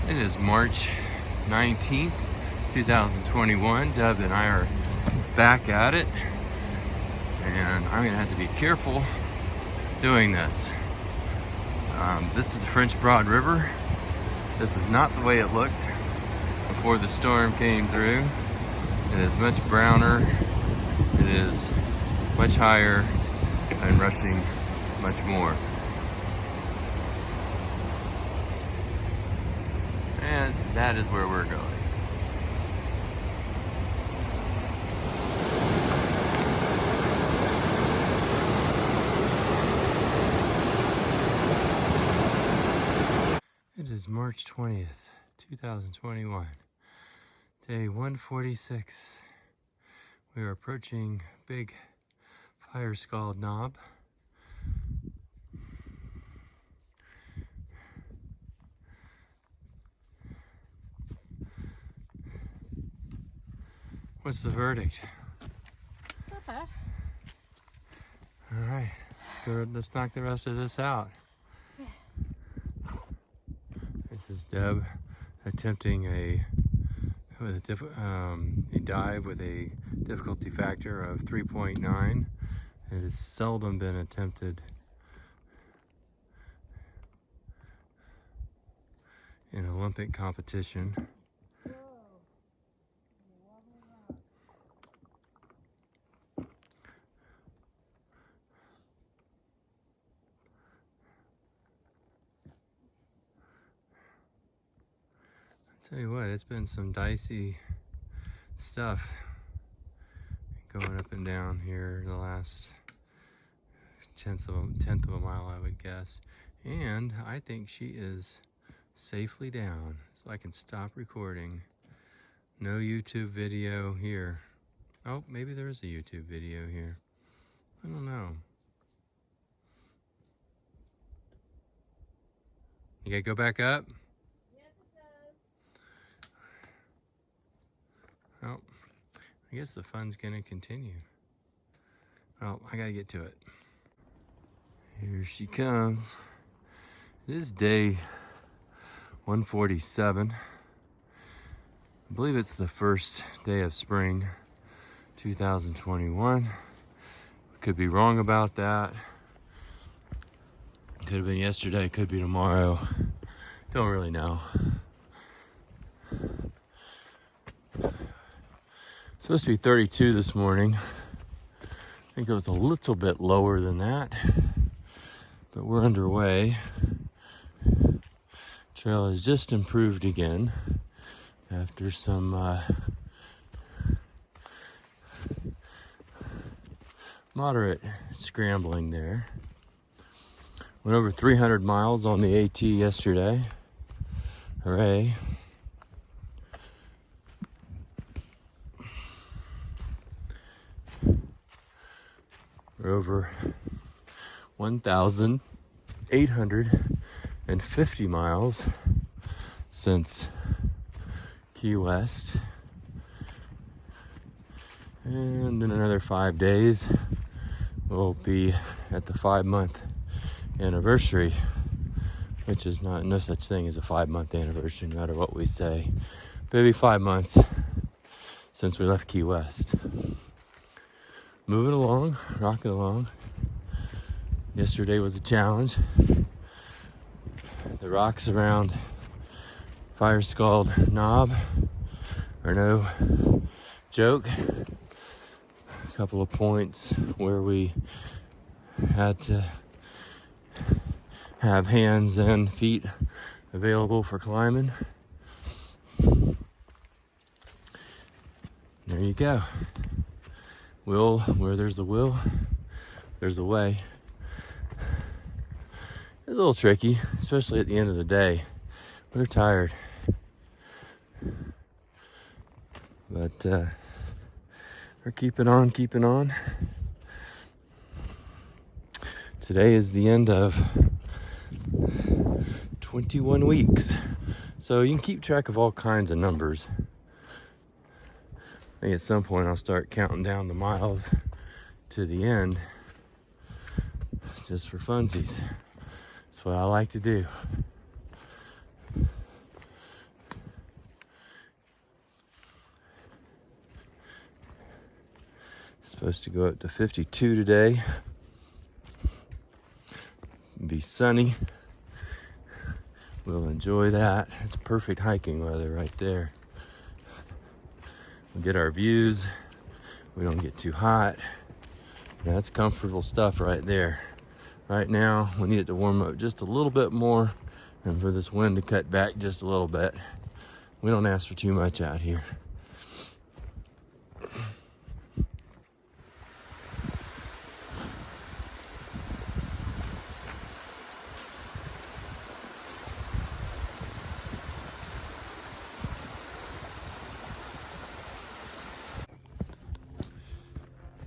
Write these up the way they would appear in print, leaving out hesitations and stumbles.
It is March 19th, 2021. Deb and I are back at it, and I'm gonna have to be careful doing this. This is the French Broad River. This is not the way it looked before the storm came through. It is much browner, it is much higher, and rushing much more. And that is where we're going. It is March 20th, 2021, day 146. We are approaching Big Fire Scald Knob. What's the verdict? It's not bad. All right, let's go. Let's knock the rest of this out. Yeah. This is Deb attempting a dive with a difficulty factor of 3.9. It has seldom been attempted in Olympic competition. Tell you what, it's been some dicey stuff going up and down here the last tenth of a mile, I would guess. And I think she is safely down, so I can stop recording. No YouTube video here. Oh, maybe there is a YouTube video here. I don't know. You gotta go back up? Oh, I guess the fun's gonna continue. Oh, I gotta get to it. Here she comes. It is day 147. I believe it's the first day of spring 2021. Could be wrong about that. Could have been yesterday, could be tomorrow. Don't really know. Supposed to be 32 this morning. I think it was a little bit lower than that, but we're underway. Trail has just improved again after some moderate scrambling there. Went over 300 miles on the AT yesterday. Hooray. We're over 1,850 miles since Key West. And in another 5 days, we'll be at the 5-month anniversary, which is no such thing as a 5-month anniversary, no matter what we say. Maybe 5 months since we left Key West. Moving along, rocking along. Yesterday was a challenge. The rocks around Fire Scald Knob are no joke. A couple of points where we had to have hands and feet available for climbing. There you go. Where there's a will, there's a way. It's a little tricky, especially at the end of the day. We're tired. But we're keeping on. Today is the end of 21 weeks. So you can keep track of all kinds of numbers. I think at some point I'll start counting down the miles to the end just for funsies. That's what I like to do. supposed to go up to 52 today. Be sunny. We'll enjoy that. It's perfect hiking weather right there. We'll get our views. We don't get too hot. That's comfortable stuff right there. Right now, we need it to warm up just a little bit more and for this wind to cut back just a little bit. We don't ask for too much out here.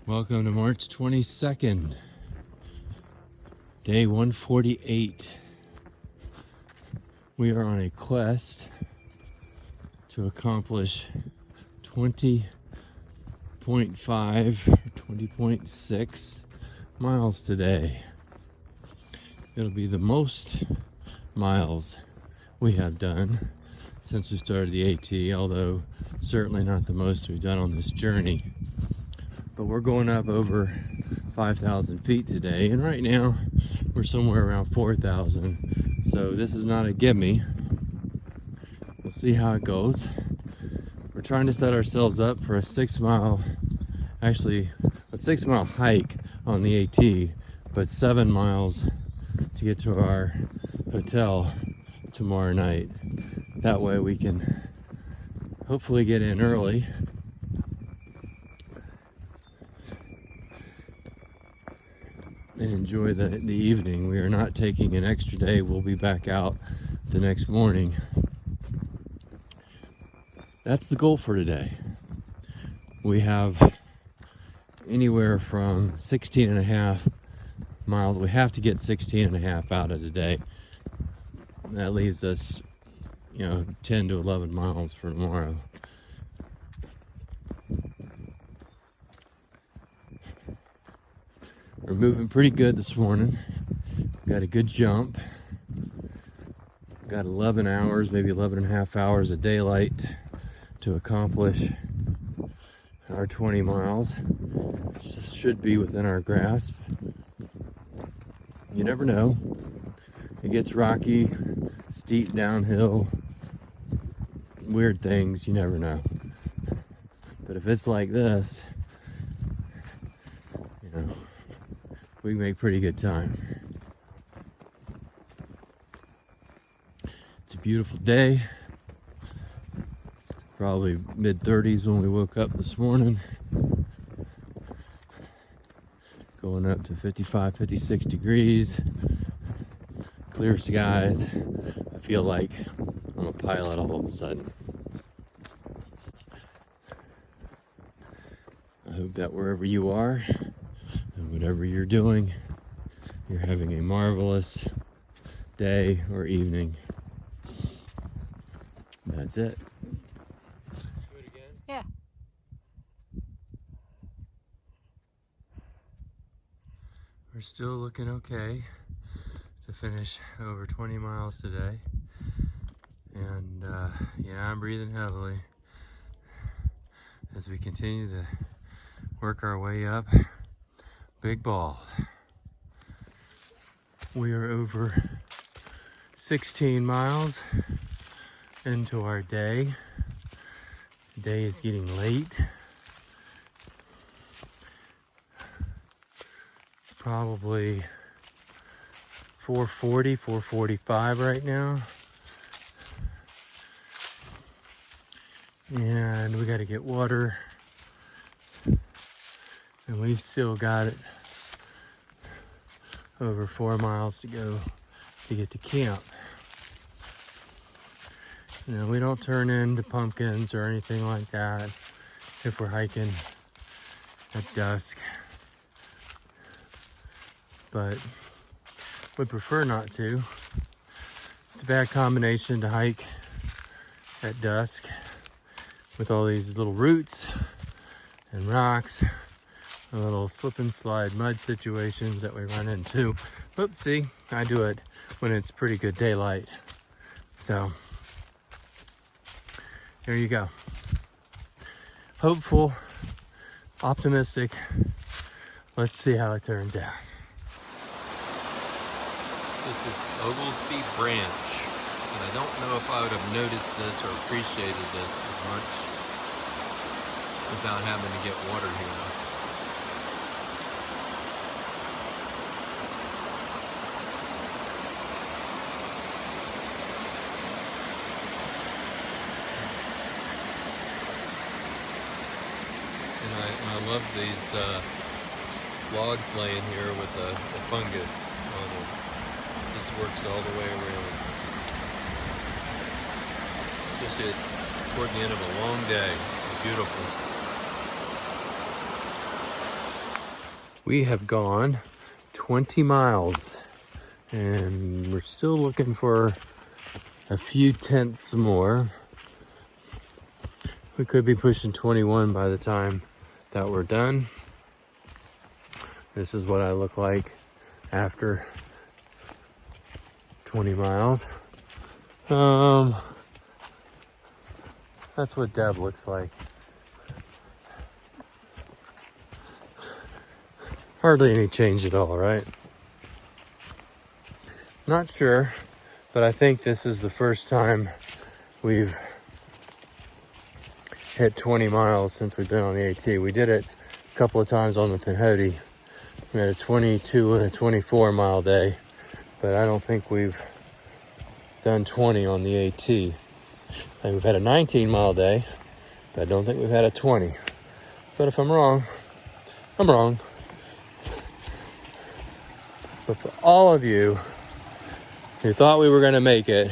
Welcome to March 22nd, day 148. We are on a quest to accomplish 20.5 or 20.6 miles today. It'll be the most miles we have done since we started the AT, although certainly not the most we've done on this journey. But we're going up over 5,000 feet today, and right now we're somewhere around 4,000. So this is not a gimme. We'll see how it goes. We're trying to set ourselves up for a 6 mile hike on the AT, but 7 miles to get to our hotel tomorrow night. That way we can hopefully get in early. And enjoy the evening. We are not taking an extra day. We'll be back out the next morning. That's the goal for today. We have anywhere from 16.5 miles. We have to get 16.5 out of today. That leaves us, 10 to 11 miles for tomorrow. We're moving pretty good this morning. Got a good jump. Got 11 hours, maybe 11 and a half hours of daylight to accomplish our 20 miles. Should be within our grasp. You never know. It gets rocky, steep downhill, weird things, you never know. But if it's like this, we can make pretty good time. It's a beautiful day. It's probably mid-30s when we woke up this morning. Going up to 55, 56 degrees. Clear skies. I feel like I'm a pilot all of a sudden. I hope that wherever you are, and whatever you're doing, you're having a marvelous day or evening. That's it. Do it again? Yeah. We're still looking okay to finish over 20 miles today. And I'm breathing heavily as we continue to work our way up. Big ball. We are over 16 miles into our day. The day is getting late. Probably 4:40, 4:45 right now. And we got to get water. And we've still got it over 4 miles to go to get to camp. We don't turn into pumpkins or anything like that if we're hiking at dusk. But we prefer not to. It's a bad combination to hike at dusk with all these little roots and rocks. A little slip and slide mud situations that we run into. Oops, see, I do it when it's pretty good daylight. So, there you go. Hopeful optimistic. Let's see how it turns out. This is Oglesby Branch, and I don't know if I would have noticed this or appreciated this as much without having to get water here. And I love these logs laying here with the fungus on them. This works all the way around. Especially toward the end of a long day. This is beautiful. We have gone 20 miles and we're still looking for a few tenths more. We could be pushing 21 by the time that we're done. This is what I look like after 20 miles. That's what Deb looks like. Hardly any change at all, right? Not sure, but I think this is the first time we've hit 20 miles since we've been on the AT. We did it a couple of times on the Pinhoti. We had a 22 and a 24 mile day, but I don't think we've done 20 on the AT. And we've had a 19 mile day, but I don't think we've had a 20. But if I'm wrong, I'm wrong. But for all of you who thought we were going to make it,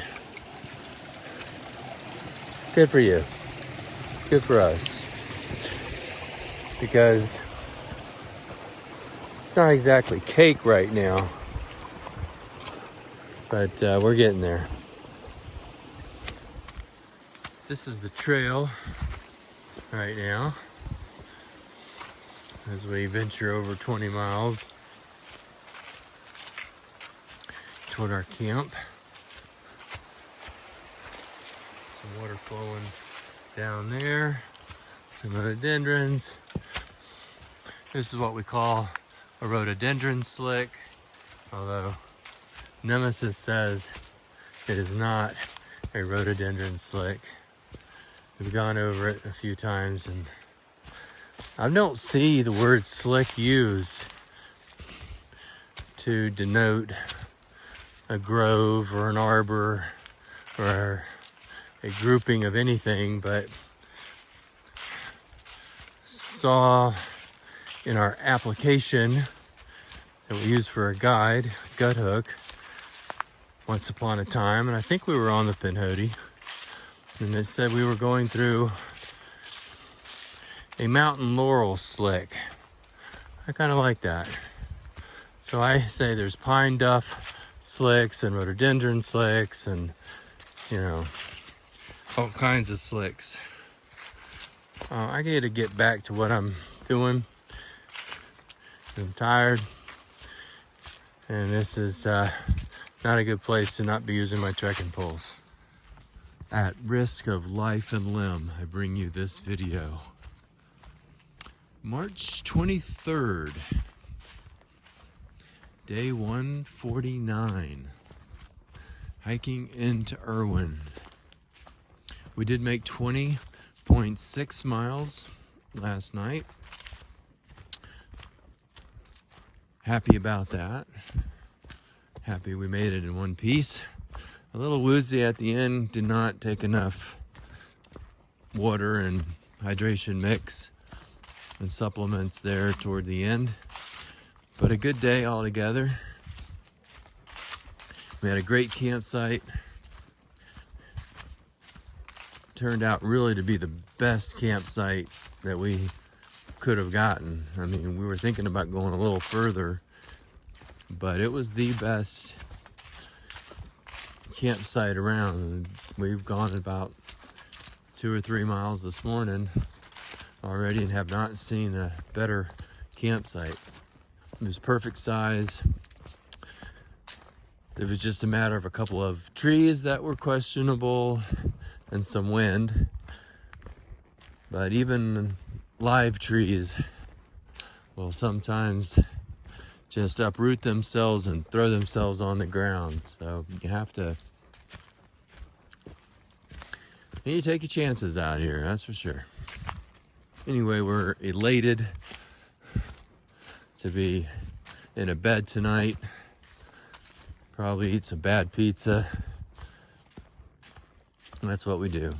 good for you. Good for us. Because it's not exactly cake right now, but we're getting there. This is the trail right now as we venture over 20 miles toward our camp. Some water flowing down there, some rhododendrons. This is what we call a rhododendron slick, although Nemesis says it is not a rhododendron slick. We've gone over it a few times and I don't see the word slick used to denote a grove or an arbor or a grouping of anything, but saw in our application that we use for a guide, gut hook, once upon a time, and I think we were on the Pinhoti, and it said we were going through a mountain laurel slick. I kind of like that. So I say there's pine duff slicks and rhododendron slicks and, you know, all kinds of slicks. I got to get back to what I'm doing. I'm tired. And this is not a good place to not be using my trekking poles. At risk of life and limb, I bring you this video. March 23rd, day 149, hiking into Erwin. We did make 20.6 miles last night. Happy about that. Happy we made it in one piece. A little woozy at the end, did not take enough water and hydration mix and supplements there toward the end. But a good day altogether. We had a great campsite. Turned out really to be the best campsite that we could have gotten. I mean, we were thinking about going a little further, but it was the best campsite around. We've gone about 2 or 3 miles this morning already and have not seen a better campsite. It was perfect size. It was just a matter of a couple of trees that were questionable and some wind. But even live trees will sometimes just uproot themselves and throw themselves on the ground. So you need to take your chances out here, that's for sure. Anyway, we're elated to be in a bed tonight. Probably eat some bad pizza. That's what we do.